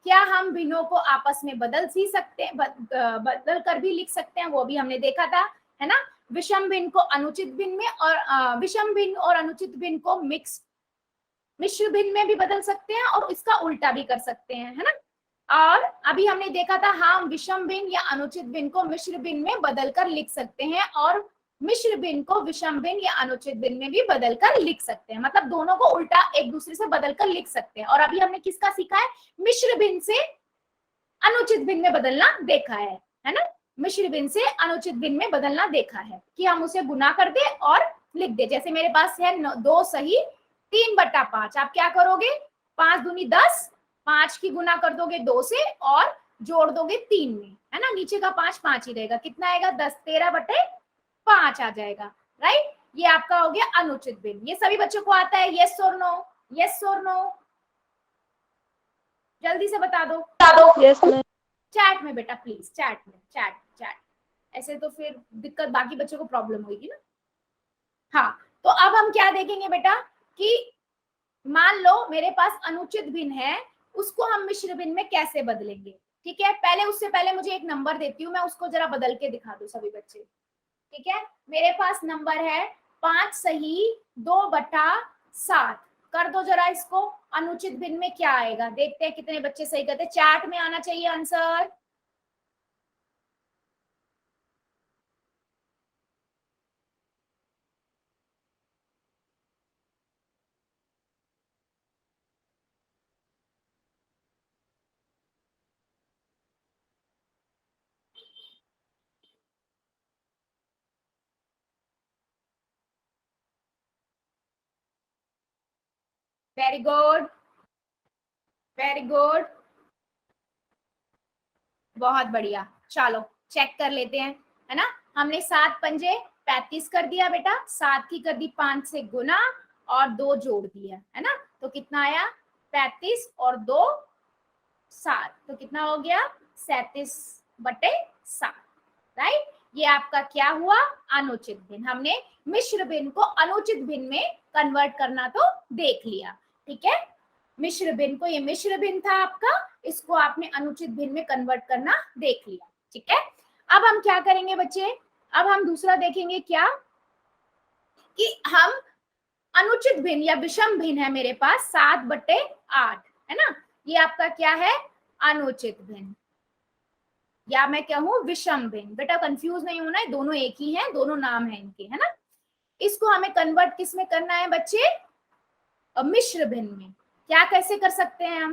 क्या हम भिन्नों को आपस में बदल ही सकते हैं, बदल कर भी लिख सकते हैं, वो भी हमने देखा था, है ना। विषम भिन्न को अनुचित भिन्न में और विषम भिन्न और अनुचित भिन्न को मिश्र भिन्न में भी बदल सकते हैं और इसका उल्टा भी कर सकते हैं, है ना। और अभी हमने देखा था हम विषम भिन्न या अनुचित भिन्न को मिश्र भिन्न में बदल कर लिख सकते हैं और मिश्र भिन्न को विषम भिन्न या अनुचित भिन्न में भी बदल कर लिख सकते हैं, मतलब दोनों को उल्टा एक दूसरे से बदल कर लिख सकते हैं। और अभी हमने किसका सीखा है, मिश्र भिन्न से अनुचित भिन्न में बदलना देखा है ना। मिश्र भिन्न से अनुचित भिन्न में बदलना देखा है कि हम उसे गुना कर दे और लिख दे। जैसे मेरे पास है 2 सही 3/5, आप क्या करोगे, 5 दूनी 10, 5 की गुना कर दोगे 2 से और जोड़ दोगे 3 में, है ना। नीचे का 5 5 ही रहेगा, कितना आएगा 10, 13/5 आ जाएगा, राइट। ये आपका हो गया अनुचित भिन्न। ये सभी बच्चों को आता है, यस और नो, यस और नो, जल्दी से बता दो। Yes ma'am. चैट में बेटा प्लीज, चैट में, चैट चैट, ऐसे तो फिर दिक्कत, बाकी बच्चों को प्रॉब्लम होगी ना। हाँ, तो अब हम क्या देखेंगे बेटा कि मान लो मेरे पास अनुचित भिन्न है, उसको हम मिश्र भिन्न में कैसे बदलेंगे, ठीक है। पहले उससे पहले मुझे एक नंबर देती हूँ, मैं उसको जरा बदल के दिखा दूं सभी बच्चे, ठीक है। मेरे पास नंबर है 5 सही 2/7, कर दो जरा इसको, अनुचित भिन्न में क्या आएगा, देखते हैं कितने बच्चे सही करते हैं। चैट में आना चाहिए answer. Very good, very good, बहुत बढ़िया। चलो चेक कर लेते हैं, है ना। हमने 7 पंजे 35 कर दिया बेटा, 7 की कर दी 5 से गुना और 2 जोड़ दिया, है ना। तो कितना आया, 35 और 2 7, तो कितना हो गया 37/7, राइट। ये आपका क्या हुआ, अनुचित भिन्न। हमने मिश्र भिन्न को अनुचित भिन्न में कन्वर्ट करना तो देख लिया, ठीक है। मिश्र भिन्न को, ये मिश्र भिन्न था आपका, इसको आपने अनुचित भिन्न में कन्वर्ट करना देख लिया, ठीक है। अब हम क्या करेंगे बच्चे, अब हम दूसरा देखेंगे क्या, कि हम अनुचित भिन्न या विषम भिन्न है मेरे पास 7/8, है ना। ये आपका क्या है, अनुचित भिन्न, या मैं कहूं विषम भिन्न। बेटा कंफ्यूज नहीं होना है, दोनों एक ही हैं, दोनों नाम है इनके, है ना। इसको हमें कन्वर्ट किस में करना है बच्चे, मिश्र भिन्न में। क्या कैसे कर सकते हैं हम,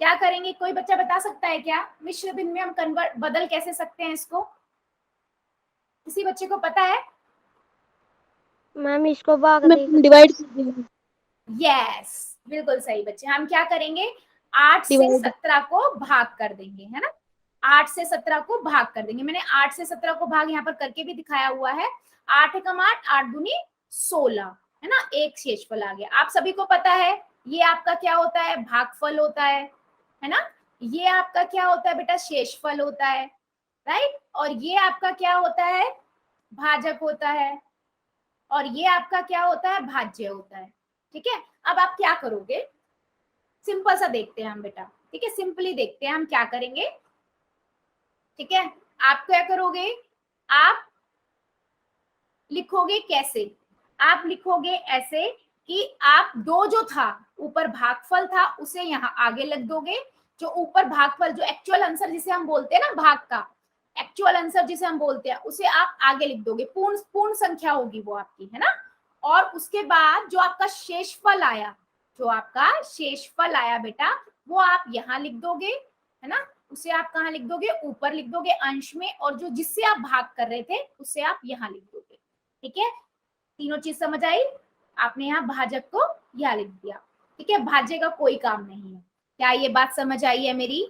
क्या करेंगे, कोई बच्चा बता सकता है क्या, मिश्र भिन्न में हम कन्वर्ट बदल कैसे सकते हैं इसको, किसी बच्चे को पता है। मैम इसको भाग डिवाइड कर देंगे। यस, बिल्कुल सही बच्चे, हम क्या करेंगे 8 से 17 को भाग कर देंगे, है ना। 8 से 17 को भाग कर देंगे, मैंने 8 से 17 को भाग यहाँ पर करके भी दिखाया हुआ है। 8 एकम 8, 8 दूनी 16, है ना, एक शेषफल आ गया। आप सभी को पता है ये आपका क्या होता है, भागफल होता है ना। ये आपका क्या होता है बेटा, शेषफल होता है, राइट। और ये आपका क्या होता है, भाजक होता है, और ये आपका क्या होता है, भाज्य होता है, ठीक है। अब आप क्या करोगे, सिंपल सा देखते हैं हम बेटा, ठीक है, सिंपली देखते हैं हम क्या करेंगे, ठीक है। आप क्या करोगे, आप लिखोगे कैसे, आप लिखोगे ऐसे कि आप दो जो था ऊपर भागफल था उसे यहाँ आगे लिख दोगे, जो ऊपर भागफल जो एक्चुअल आंसर जिसे हम बोलते हैं ना, भाग का एक्चुअल आंसर जिसे हम बोलते हैं उसे आप आगे लिख दोगे, पूर्ण संख्या होगी वो आपकी, है ना। और उसके बाद जो आपका शेषफल आया, जो आपका शेषफल आया बेटा, वो आप यहाँ लिख दोगे, है ना। उसे आप कहाँ लिख दोगे, ऊपर लिख दोगे अंश में, और जो जिससे आप भाग कर रहे थे उसे आप यहाँ लिख दोगे, ठीक है। तीनों चीज समझ आई, आपने यहाँ भाजक को यहाँ लिख दिया, ठीक है। भाज्य का कोई काम नहीं है। क्या ये बात समझ आई है मेरी,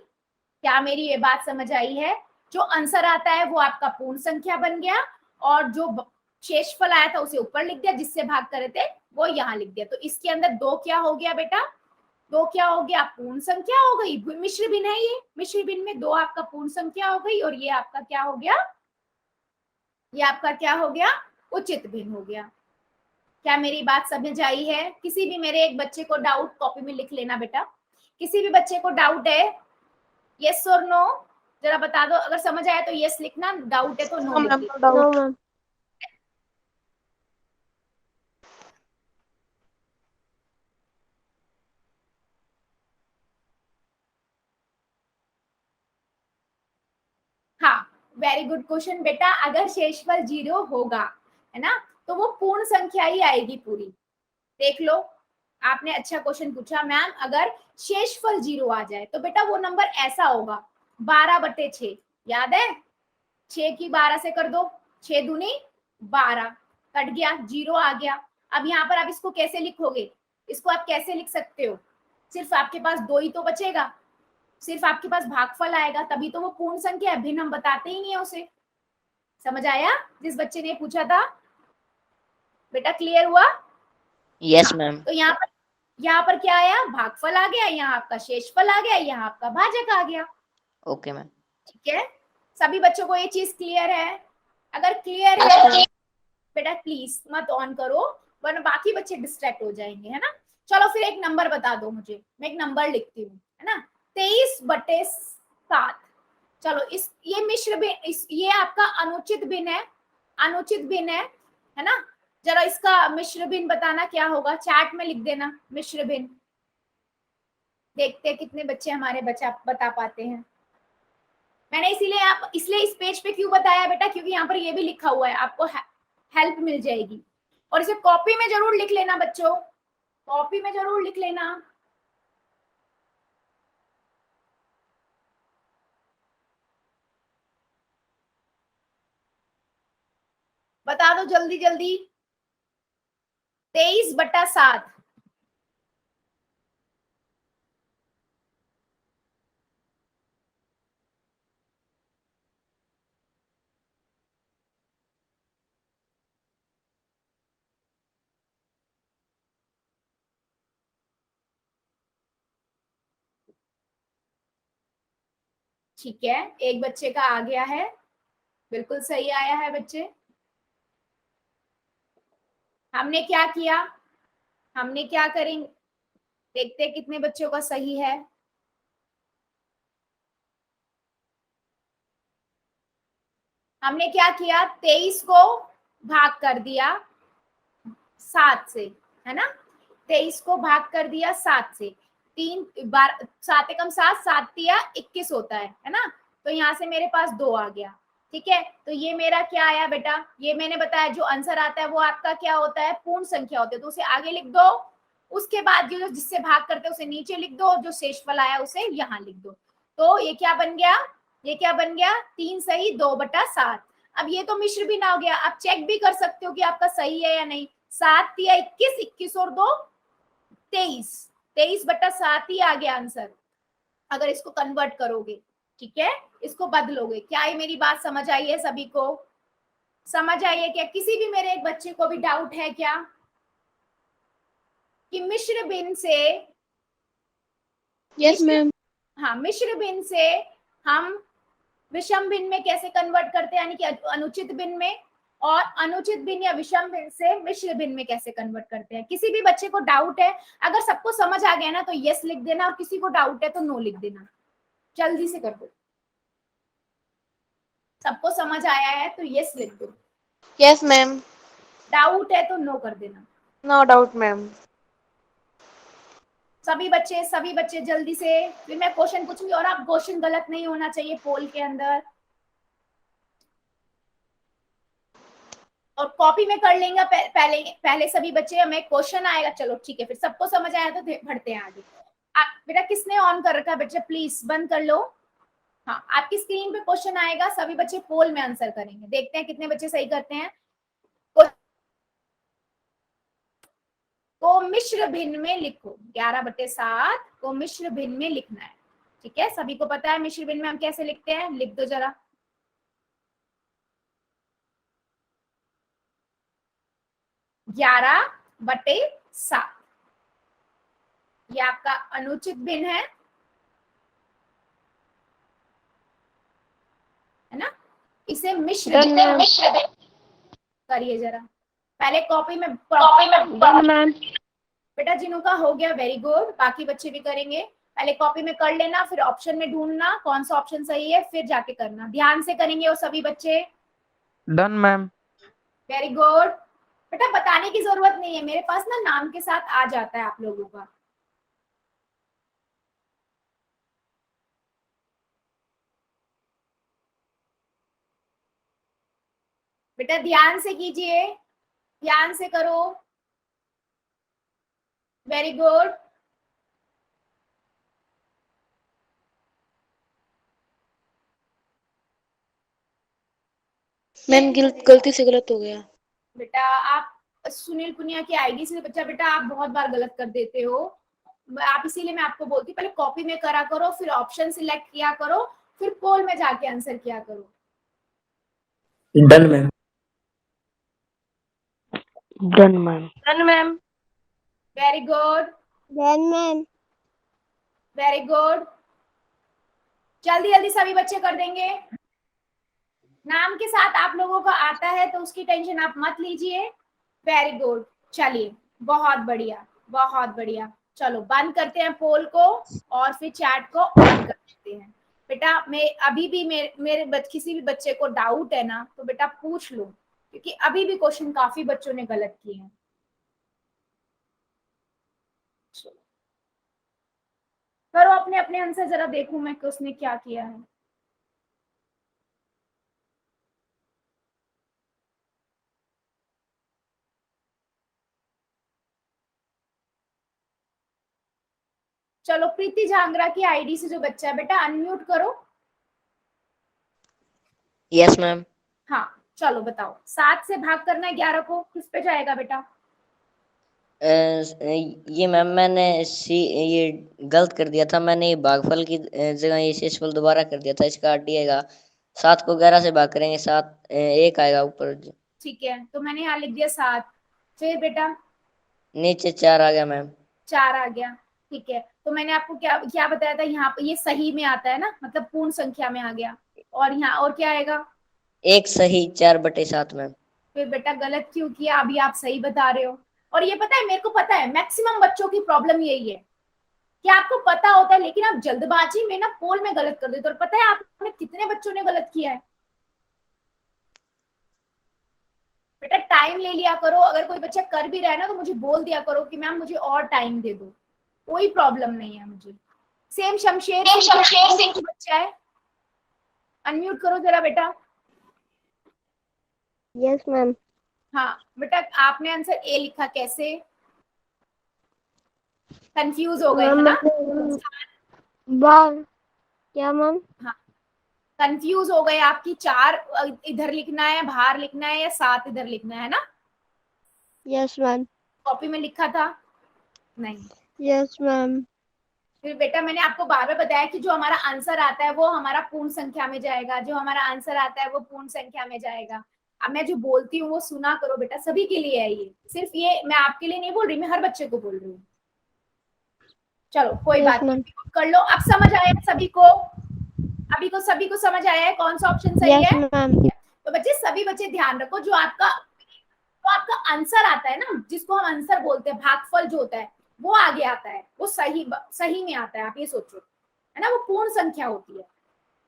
क्या मेरी ये बात समझ आई है। जो आंसर आता है वो आपका पूर्ण संख्या बन गया, और जो शेषफल आया था उसे ऊपर लिख दिया, जिससे भाग कर रहे थे वो यहाँ लिख दिया। तो इसके अंदर दो क्या हो गया बेटा, दो क्या हो गया, पूर्ण संख्या हो गई। मिश्र भिन्न है ये, मिश्र भिन्न में दो आपका पूर्ण संख्या हो गई, और ये आपका क्या हो गया, ये आपका क्या हो गया, उचित भिन्न हो गया। क्या मेरी बात समझ आई है। किसी भी मेरे एक बच्चे को डाउट कॉपी में लिख लेना बेटा, किसी भी बच्चे को डाउट है यस और नो जरा बता दो, अगर समझ आया तो यस लिखना, डाउट है तो नो लिख देना। No ma'am. हाँ, वेरी गुड क्वेश्चन बेटा। अगर शेषफल 0 होगा, है ना, तो वो पूर्ण संख्या ही आएगी पूरी। देख लो, आपने अच्छा क्वेश्चन पूछा मैम, अगर शेषफल 0 आ जाए तो बेटा वो नंबर ऐसा होगा 12/6। याद है, 6 की 12 से कर दो, 6 दूनी 12, कट गया, 0 आ गया। अब यहाँ पर आप इसको कैसे लिखोगे, इसको आप कैसे लिख सकते हो, सिर्फ आपके पास 2 ही तो बचेगा, सिर्फ आपके पास भागफल आएगा, तभी तो वो पूर्ण संख्या है, भिन्न हम बताते ही नहीं है उसे। समझ आया जिस बच्चे ने पूछा था? बेटा क्लियर हुआ? Yes ma'am. तो यहाँ पर क्या आया, भागफल आ गया, यहाँ आपका शेषफल आ गया, यहाँ आपका भाजक आ गया। Okay ma'am. ठीक है, सभी बच्चों को ये चीज क्लियर है? अगर क्लियर है बेटा प्लीज मत ऑन करो, वरना बाकी बच्चे डिस्ट्रैक्ट हो जाएंगे, है ना। चलो फिर एक नंबर बता दो मुझे, मैं एक नंबर लिखती हूँ, है ना, 23/7। चलो इस ये मिश्र भिन्न, ये आपका अनुचित भिन्न है, अनुचित भिन्न है ना। जरा इसका मिश्र भिन्न बताना क्या होगा, चैट में लिख देना मिश्र भिन्न। देखते हैं कितने बच्चे हमारे बता पाते हैं। मैंने इसलिए इस पेज पे क्यों बताया बेटा, क्योंकि यहाँ पर ये भी लिखा हुआ है, आपको हेल्प मिल जाएगी। और इसे कॉपी में जरूर लिख लेना बच्चों, कॉपी में जरूर लिख लेना। बता दो जल्दी जल्दी, 23/7। ठीक है, एक बच्चे का आ गया है, बिल्कुल सही आया है बच्चे। हमने क्या किया, हमने क्या करेंगे, देखते हैं कितने बच्चों का सही है। हमने क्या किया, 23 को भाग कर दिया 7 से, है ना, 23 को भाग कर दिया 7 से, 3 बार 7 एकम 7, 7 तिया 21 होता है ना, तो यहाँ से मेरे पास 2 आ गया। ठीक है, तो ये मेरा क्या आया बेटा, ये मैंने बताया जो आंसर आता है वो आपका क्या होता है, पूर्ण संख्या होती है, तो उसे आगे लिख दो, उसके बाद जो जिससे भाग करते हैं उसे नीचे लिख दो, जो शेषफल आया उसे यहाँ लिख दो। तो ये क्या बन गया, ये क्या बन गया, 3 सही 2/7। अब ये तो मिश्र भी ना हो गया, आप चेक भी कर सकते हो कि आपका सही है या नहीं। 7 या 21, 21 और 2 23, 23/7 ही आ गया आंसर, अगर इसको कन्वर्ट करोगे। ठीक है, इसको बदलोगे। क्या ये मेरी बात समझ आई है सभी को? समझ आई है क्या? किसी भी मेरे एक बच्चे को भी डाउट है क्या कि मिश्र भिन्न से, यस मैम। हाँ, मिश्र भिन्न से हम विषम भिन्न में कैसे कन्वर्ट करते हैं, यानी कि अनुचित भिन्न में, और अनुचित भिन्न या विषम भिन्न से मिश्र भिन्न में कैसे कन्वर्ट करते हैं। किसी भी बच्चे को डाउट है, अगर सबको समझ आ गया ना तो यस लिख देना, और किसी को डाउट है तो नो लिख देना, जल्दी से कर दो। सबको समझ आया है तो यस लिख दो, यस मैम। डाउट है तो नो कर देना। No doubt ma'am. सभी बच्चे जल्दी से, फिर मैं क्वेश्चन पूछूंगी, और आप क्वेश्चन गलत नहीं होना चाहिए पोल के अंदर, और कॉपी में कर लेंगे पहले सभी बच्चे, हमें क्वेश्चन आएगा। चलो ठीक है, फिर सबको समझ आया तो बढ़ते हैं आगे। आप बेटा किसने ऑन कर रखा है, बच्चे प्लीज बंद कर लो। हाँ, आपकी स्क्रीन पे क्वेश्चन आएगा, सभी बच्चे पोल में आंसर करेंगे, देखते हैं कितने बच्चे सही करते हैं। को मिश्र भिन्न में लिखो, 11/7 को मिश्र भिन्न में लिखना है। ठीक है, सभी को पता है मिश्र भिन्न में हम कैसे लिखते हैं, लिख दो जरा। 11/7 ये आपका अनुचित भिन्न है ना, इसे मिश्र करिए जरा, पहले कॉपी में मैम। बेटा जिन्हों का हो गया वेरी गुड, बाकी बच्चे भी करेंगे। पहले कॉपी में कर लेना, फिर ऑप्शन में ढूंढना कौन सा ऑप्शन सही है, फिर जाके करना। ध्यान से करेंगे वो सभी बच्चे। Done ma'am. Very good. बेटा बताने की जरूरत नहीं है, मेरे पास ना नाम के साथ आ जाता है आप लोगों का। बेटा ध्यान से कीजिए, ध्यान से करो। Very good. मैम गलती से गलत हो गया। बेटा आप सुनील पुनिया की आईडी से बच्चा, बेटा आप बहुत बार गलत कर देते हो, आप इसीलिए मैं आपको बोलती हूँ पहले कॉपी में करा करो, फिर ऑप्शन सिलेक्ट किया करो, फिर पोल में जाके आंसर किया करो। Done ma'am. Done ma'am. Done ma'am. Very good, done ma'am. Very good. जल्दी जल्दी सभी बच्चे कर देंगे। नाम के साथ आप लोगों को आता है तो उसकी टेंशन आप मत लीजिए। वेरी गुड, चलिए बहुत बढ़िया, बहुत बढ़िया। चलो बंद करते हैं पोल को और फिर चैट को ऑन कर देते हैं। बेटा मैं अभी भी मेरे किसी भी बच्चे को डाउट है ना तो बेटा पूछ लो, क्योंकि अभी भी क्वेश्चन काफी बच्चों ने गलत किए हैं। करो अपने अपने आंसर, जरा देखूं मैं कि उसने क्या किया है। चलो प्रीति झांगरा की आईडी से जो बच्चा है बेटा अनम्यूट करो। Yes ma'am. हाँ चलो बताओ, 7 से भाग करना है 11 को, किस पे जाएगा बेटा? ये मैम मैंने ये गलत कर दिया था, मैंने ये भागफल की जगह ये शेषफल दोबारा कर दिया था, इसका डी आएगा। 7 को 11 से भाग करेंगे 7 1 आएगा ऊपर, ठीक है तो मैंने यहाँ लिख दिया 7, फिर बेटा नीचे 4 आ गया मैम। 4 आ गया। ठीक है तो मैंने आपको क्या क्या बताया था, यहाँ पे ये सही में आता है ना, मतलब पूर्ण संख्या में आ गया। और यहाँ और क्या आएगा? 1 सही 4/7 मैम। फिर बेटा गलत क्यों किया? अभी आप सही बता रहे हो। और ये पता है, मेरे को पता है मैक्सिमम बच्चों की प्रॉब्लम यही है कि आपको पता होता है लेकिन आप जल्दबाजी में ना पोल में गलत कर देते हो। और पता है आपने कितने बच्चों ने गलत किया है? बेटा टाइम ले लिया करो, अगर कोई बच्चा कर भी रहा है ना तो मुझे बोल दिया करो कि मैम मुझे और टाइम दे दो, कोई प्रॉब्लम नहीं है मुझे। सेम शमशेर सिंह बच्चा है, अनम्यूट करो जरा बेटा। Yes ma'am. हाँ बेटा आपने आंसर ए लिखा, कैसे? कंफ्यूज हो गए है ना? क्या मैम? हाँ कंफ्यूज हो गए आपकी, 4 इधर लिखना है, बाहर लिखना है, या 7 इधर लिखना है ना? Yes ma'am. कॉपी में लिखा था नहीं? Yes ma'am. फिर बेटा मैंने आपको बार बार बताया कि जो हमारा आंसर आता है वो हमारा पूर्ण संख्या में जाएगा, जो हमारा आंसर आता है वो पूर्ण संख्या में जाएगा। अब मैं जो बोलती हूँ वो सुना करो बेटा, सभी के लिए है ये, सिर्फ ये मैं आपके लिए नहीं बोल रही, मैं हर बच्चे को बोल रही हूँ। चलो कोई बात नहीं, कर लो। अब समझ आया सभी को? अभी को सभी को समझ आया है कौन सा ऑप्शन सही है? तो बच्चे सभी बच्चे ध्यान रखो, जो आपका आंसर आता है ना, जिसको हम आंसर बोलते हैं, भागफल जो होता है वो आगे आता है, वो सही में आता है, आप ये सोचो है ना, वो पूर्ण संख्या होती है।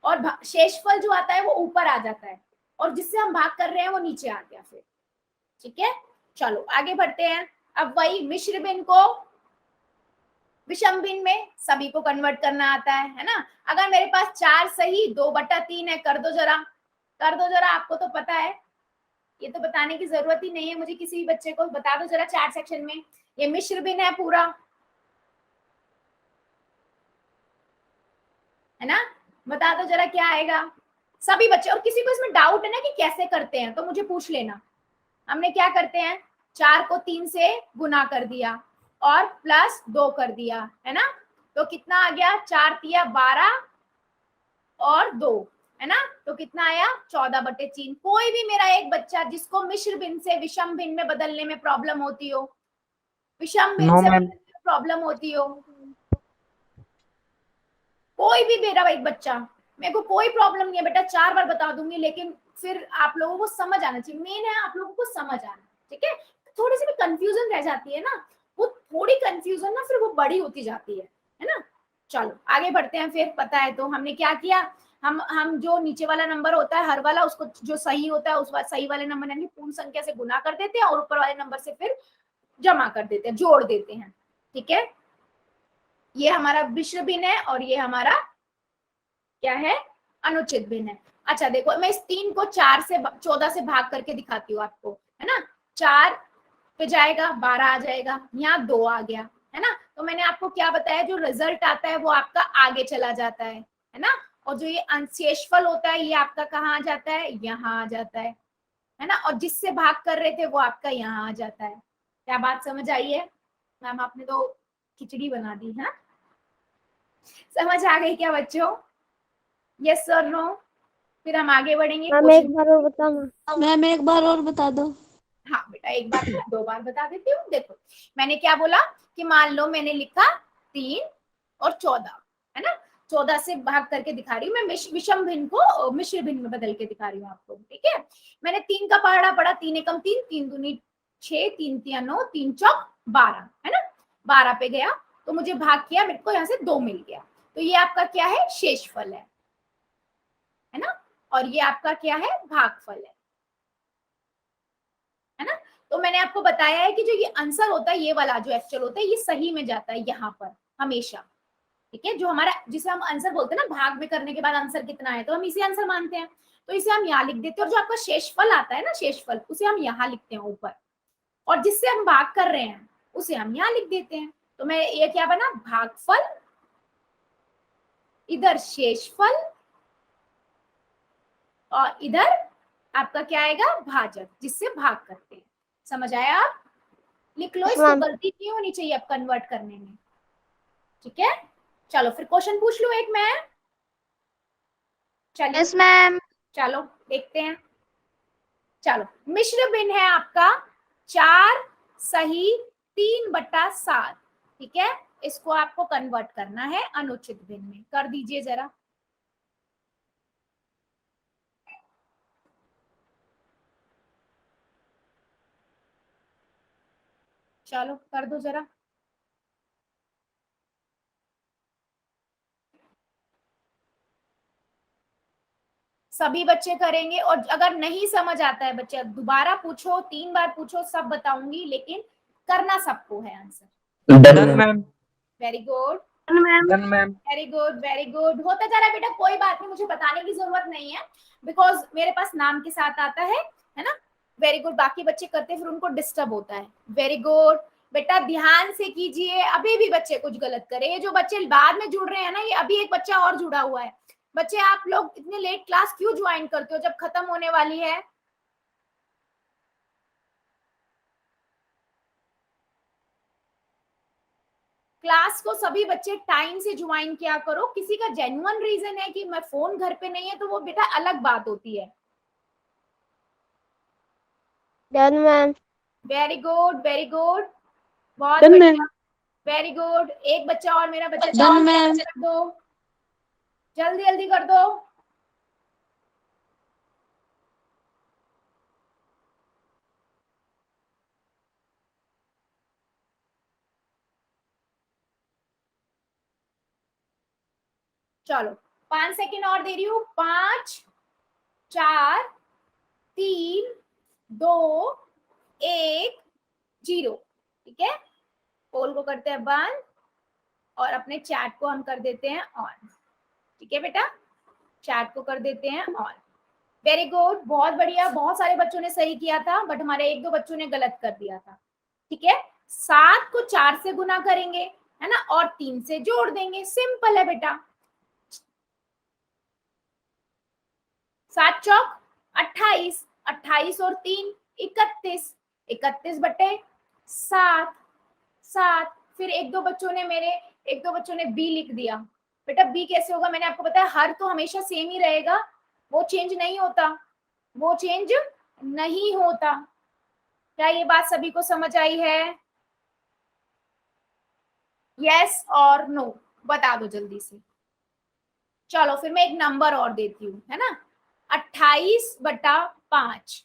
और शेषफल जो आता है वो ऊपर आ जाता है, और जिससे हम भाग कर रहे हैं वो नीचे आ गया फिर। ठीक है चलो आगे बढ़ते हैं। अब वही मिश्र भिन्न को विषम भिन्न में सभी को कन्वर्ट करना आता है ना? अगर मेरे पास 4 सही 2/3 है, कर दो जरा, कर दो जरा, आपको तो पता है, ये तो बताने की जरूरत ही नहीं है मुझे, किसी भी बच्चे को बता दो जरा चैट सेक्शन में, ये मिश्र भिन्न है पूरा, है ना? बता दो जरा क्या आएगा सभी बच्चे। और किसी को इसमें डाउट है ना कि कैसे करते हैं तो मुझे पूछ लेना। हमने क्या करते हैं, 4 को 3 से गुना कर दिया और प्लस 2 कर दिया, है ना? तो कितना आ गया, 4 तिया 12 और 2, है ना? तो कितना आया, 14/3। कोई भी मेरा एक बच्चा जिसको मिश्र भिन्न से विषम भिन्न में बदलने में प्रॉब्लम होती हो, विषम भिन्न से बदलने में प्रॉब्लम होती हो, कोई भी मेरा एक बच्चा, मेरे को कोई प्रॉब्लम नहीं है बेटा, 4 बार बता दूंगी, लेकिन फिर आप लोगों को समझ आना चाहिए, मेन है आप लोगों को समझ आना। ठीक है थोड़ी सी भी कंफ्यूजन रह जाती है ना, वो थोड़ी कंफ्यूजन ना फिर वो बड़ी होती जाती है ना? चलो आगे बढ़ते हैं, फिर पता है तो हमने क्या किया, हम जो नीचे वाला नंबर होता है हर वाला, उसको जो सही होता है उस सही वाले नंबर यानी पूर्ण संख्या से गुना कर देते हैं और ऊपर वाले नंबर से फिर जमा कर देते हैं, जोड़ देते हैं। ठीक है, ये हमारा मिश्र भिन्न है और ये हमारा क्या है, अनुचित भिन्न है। अच्छा देखो, मैं इस 3 को 14 से भाग करके दिखाती हूँ आपको, है ना। 4 पे जाएगा 12 आ जाएगा, यहाँ 2 आ गया, है ना। तो मैंने आपको क्या बताया, जो रिजल्ट आता है वो आपका आगे चला जाता है ना। और जो ये शेषफल होता है ये आपका कहाँ आ जाता है, यहाँ आ जाता है ना। और जिससे भाग कर रहे थे वो आपका यहाँ आ जाता है। क्या बात समझ आई है मैम? आपने तो खिचड़ी बना दी है, समझ आ गई क्या बच्चों? यस और नो? फिर हम आगे बढ़ेंगे। मैम एक बार और बताओ। मैम एक बार और बता दो। हाँ बेटा, एक बार क्या 2 बार बता देती हूँ। देखो मैंने क्या बोला कि मान लो मैंने लिखा 3 और 14, है ना। 14 से भाग करके दिखा रही हूँ मैं, विषम भिन्न को मिश्र भिन्न में बदल के दिखा रही हूँ आपको। ठीक है, मैंने 3 का पहाड़ा पढ़ा, 3 एकम 3, 3 दूनी 6, 3 तिया 9, 3 चौक 12, है ना। 12 पे गया तो मुझे भाग किया, मेरे को यहाँ से 2 मिल गया, तो ये आपका क्या है, शेषफल है ना। और ये आपका क्या है, भागफल है ना। तो मैंने आपको बताया है कि जो ये आंसर होता है, ये वाला जो एक्चुअल होता है, ये सही में जाता है यहाँ पर हमेशा। ठीक है, जो हमारा जिसे हम आंसर बोलते हैं ना, भाग में करने के बाद आंसर कितना है तो हम इसे आंसर मानते हैं, तो इसे हम यहाँ लिख देते हैं। और जो आपका शेषफल आता है ना, शेषफल, उसे हम यहाँ लिखते हैं ऊपर, और जिससे हम भाग कर रहे हैं उसे हम यहाँ लिख देते हैं। तो मैं ये क्या बना, भागफल, इधर शेषफल, और इधर आपका क्या आएगा, भाजक, जिससे भाग करते हैं। समझ आया? आप लिख लो इसको, गलती नहीं होनी चाहिए अब कन्वर्ट करने में। ठीक है, चलो फिर क्वेश्चन पूछ लो एक मैं। चलिए यस मैम। चलो देखते हैं। चलो, मिश्र भिन्न है आपका 4 सही 3/7। ठीक है, इसको आपको कन्वर्ट करना है अनुचित भिन्न में। कर दीजिए जरा। चलो कर दो जरा। सभी बच्चे करेंगे, और अगर नहीं समझ आता है बच्चे दोबारा पूछो, 3 बार पूछो, सब बताऊंगी, लेकिन करना सबको है answer. Done ma'am. Very good, done ma'am. Very good, very good. होता जा रहा है बेटा, कोई बात नहीं, मुझे बताने की जरूरत नहीं है, बिकॉज मेरे पास नाम के साथ आता है ना। वेरी गुड, बाकी बच्चे करते फिर उनको डिस्टर्ब होता है। वेरी गुड बेटा, ध्यान से कीजिए। अभी भी बच्चे कुछ गलत करे, ये जो बच्चे बाद में जुड़ रहे हैं ना, ये अभी एक बच्चा और जुड़ा हुआ है। बच्चे आप लोग इतने लेट क्लास क्यों ज्वाइन करते हो जब खत्म होने वाली है? क्लास को सभी बच्चे टाइम से ज्वाइन किया करो। किसी का जेन्युइन रीजन है कि मैं फोन घर पे नहीं है, तो वो बेटा अलग बात होती है। Done ma'am. Very good, very good, बहुत डन बढ़िया, मैम। Very good. एक बच्चा और मेरा बच्चा, डन मैम। कर दो, जल्दी जल्दी कर दो। चलो 5 सेकेंड और दे रही हूँ। 5 4 3 2 1 0। ठीक है, पोल को करते हैं बंद और अपने चैट को हम कर देते हैं ऑन। ठीक है बेटा, चैट को कर देते हैं ऑन। वेरी गुड, बहुत बढ़िया। बहुत सारे बच्चों ने सही किया था, बट हमारे 1-2 बच्चों ने गलत कर दिया था। ठीक है, 7 को 4 से गुना करेंगे, है ना, और 3 से जोड़ देंगे। सिंपल है बेटा। 7 चौक 28, 28 और 3 31, 31/7, 7। फिर 1-2 बच्चों ने बी लिख दिया। बेटा बी कैसे होगा, मैंने आपको बताया हर तो हमेशा सेम ही रहेगा, वो चेंज नहीं होता, वो चेंज नहीं होता। क्या ये बात सभी को समझ आई है? यस और नो बता दो जल्दी से। चलो फिर मैं एक नंबर और देती हूँ, है ना। 28/5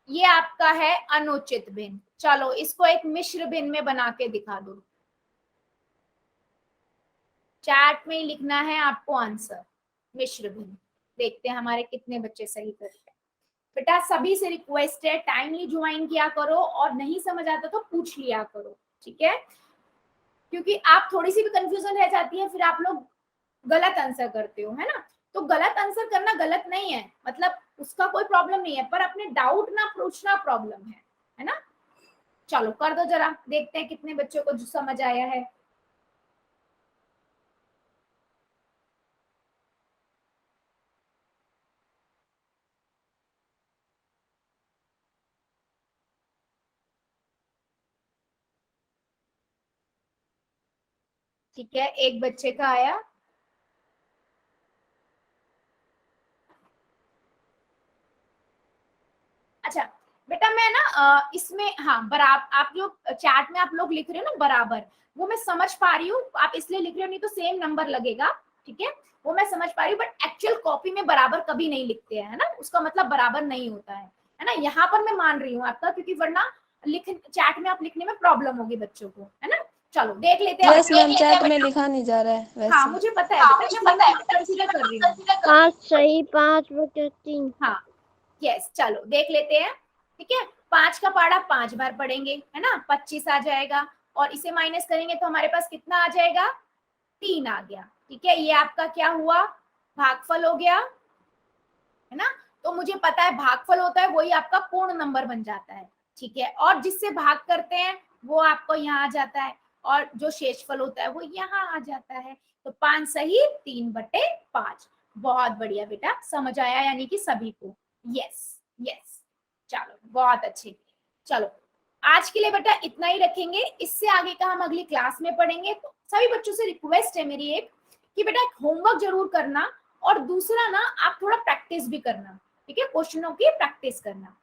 ये आपका है अनुचित भिन्न। चलो इसको एक मिश्र भिन्न में बना के दिखा दो। चैट में ही लिखना है आपको आंसर। मिश्र भिन्न। देखते हैं हमारे कितने बच्चे सही करते हैं। बेटा सभी से रिक्वेस्ट है टाइमली ज्वाइन किया करो, और नहीं समझ आता तो पूछ लिया करो, ठीक है? क्योंकि आप थोड़ी सी भी कंफ्यूजन रह जाती है फिर आप लोग गलत आंसर करते हो, है ना? तो गलत आंसर करना गलत नहीं है, मतलब उसका कोई प्रॉब्लम नहीं है, पर अपने डाउट ना पूछना प्रॉब्लम है ना? चलो कर दो जरा, देखते हैं कितने बच्चों को जो समझ आया है। ठीक है, एक बच्चे का आया। अच्छा बेटा मैं ना इसमें हाँ बराबर, आप जो चैट में आप लोग लिख रहे हो ना बराबर, वो मैं समझ पा रही हूँ, आप इसलिए लिख रहे हो, नहीं तो सेम नंबर लगेगा, ठीक है? वो मैं समझ पा रही हूँ, बट एक्चुअल कॉपी में बराबर कभी नहीं लिखते हैं, है ना? उसका मतलब बराबर नहीं होता है ना? यहाँ पर मैं मान रही हूँ आपका, क्योंकि वरना लिख चैट में आप लिखने में प्रॉब्लम होगी बच्चों को, है ना? चलो देख लेते हैं। यस मैम, चैट में लिखा नहीं जा रहा है वैसे। हाँ मुझे पता है बेटा, मुझे पता है, कंसीडर कर रही हूँ। 5 सही 5 बटे 3। हाँ यस, चलो देख लेते हैं, ठीक है? 5 का पाड़ा 5 बार पढ़ेंगे, है ना? 25 आ जाएगा, और इसे माइनस करेंगे तो हमारे पास कितना आ जाएगा? 3 आ गया, ठीक है? ये आपका क्या हुआ? भागफल हो गया, है ना? तो मुझे पता है भागफल होता है वही आपका पूर्ण नंबर बन जाता है, ठीक है? और जिससे भाग करते हैं वो आपको यहाँ आ जाता है, और जो शेषफल होता है वो यहाँ आ जाता है। तो 5 सही 3/5। बहुत बढ़िया बेटा, समझ आया यानी कि सभी को? यस यस, चलो बहुत अच्छे। चलो आज के लिए बेटा इतना ही रखेंगे, इससे आगे का हम अगली क्लास में पढ़ेंगे। तो सभी बच्चों से रिक्वेस्ट है मेरी एक, कि बेटा होमवर्क जरूर करना, और दूसरा ना आप थोड़ा प्रैक्टिस भी करना, ठीक है? क्वेश्चनों की प्रैक्टिस करना।